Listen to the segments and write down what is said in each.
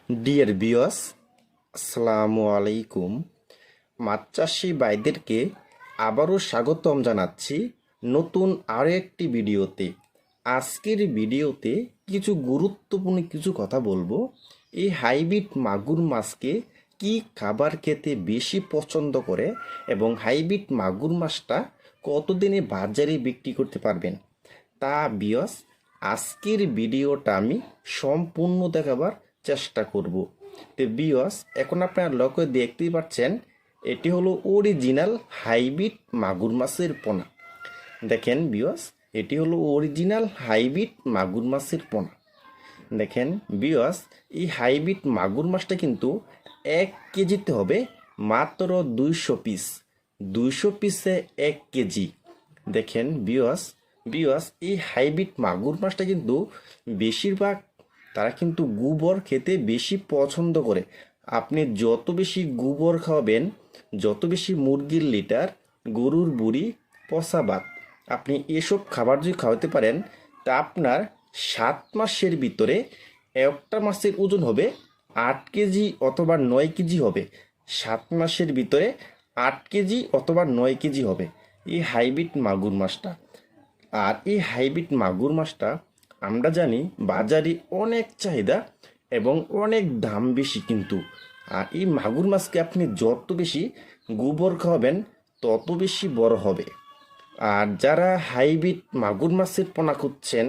Dear viewers, আসসালামু আলাইকুম। মাছ চাষি ভাইদেরকে আবারও স্বাগতম জানাচ্ছি নতুন আরও একটি ভিডিওতে। আজকের ভিডিওতে কিছু গুরুত্বপূর্ণ কিছু কথা বলবো। এই হাইব্রিড মাগুর মাছকে কি খাবার খেতে বেশি পছন্দ করে এবং হাইব্রিড মাগুর মাছটা কতদিনে বাজারে বিক্রি করতে পারবেন তা ভিউয়ার্স আজকের ভিডিওটা আমি সম্পূর্ণ দেখাবার চেষ্টা করব। তো ভিউয়ার্স, এখন আপনারা লক্ষ্য দেখতেই পাচ্ছেন এটি হলো অরিজিনাল হাইব্রিড মাগুর মাছের পোনা। দেখেন ভিউয়ার্স, এটি হলো অরিজিনাল হাইব্রিড মাগুর মাছের পোনা। দেখেন ভিউয়ার্স, এই হাইব্রিড মাগুর মাছটা কিন্তু 1 কেজিতে হবে মাত্র 200 পিস। 200 পিসে 1 কেজি। দেখেন ভিউয়ার্স, এই হাইব্রিড মাগুর মাছটা কিন্তু বেশিরভাগ তারা কিন্তু গোবর খেতে বেশি পছন্দ করে। আপনি যত বেশি গোবর খাওয়াবেন, যত বেশি মুরগির লিটার, গরুর বুড়ি, পচা ভাত, আপনি এসব খাবার যদি খাওয়াতে পারেন তা আপনার 7 মাসের ভিতরে একটা মাছের ওজন হবে 8 কেজি অথবা 9 কেজি হবে। 7 মাসের ভিতরে 8 কেজি অথবা 9 কেজি হবে এই হাইব্রিড মাগুর মাছটা। আর এই হাইব্রিড মাগুর মাছটা আমরা জানি বাজারে অনেক চাহিদা এবং অনেক দাম বেশি কিন্তু। আর এই মাগুর মাছকে আপনি যত বেশি গোবর খাওয়াবেন তত বেশি বড় হবে। আর যারা হাইব্রিড মাগুর মাছের পোনা খুঁজছেন,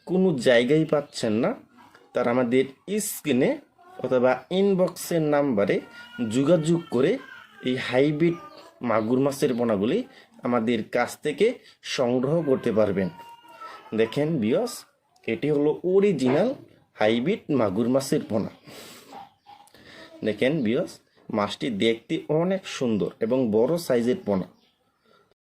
কোনো জায়গায় পাচ্ছেন না, তারা আমাদের স্ক্রিনে অথবা ইনবক্সের নাম্বারে যোগাযোগ করে এই হাইব্রিড মাগুর মাছের পোনাগুলি আমাদের কাছ থেকে সংগ্রহ করতে পারবেন। দেখেন ভিউয়ার্স, এটি হলো অরিজিনাল হাইব্রিড মাগুর মাছের পোনা। দেখেন ভিউয়ার্স, মাছটি দেখতে অনেক সুন্দর এবং বড় সাইজের পোনা।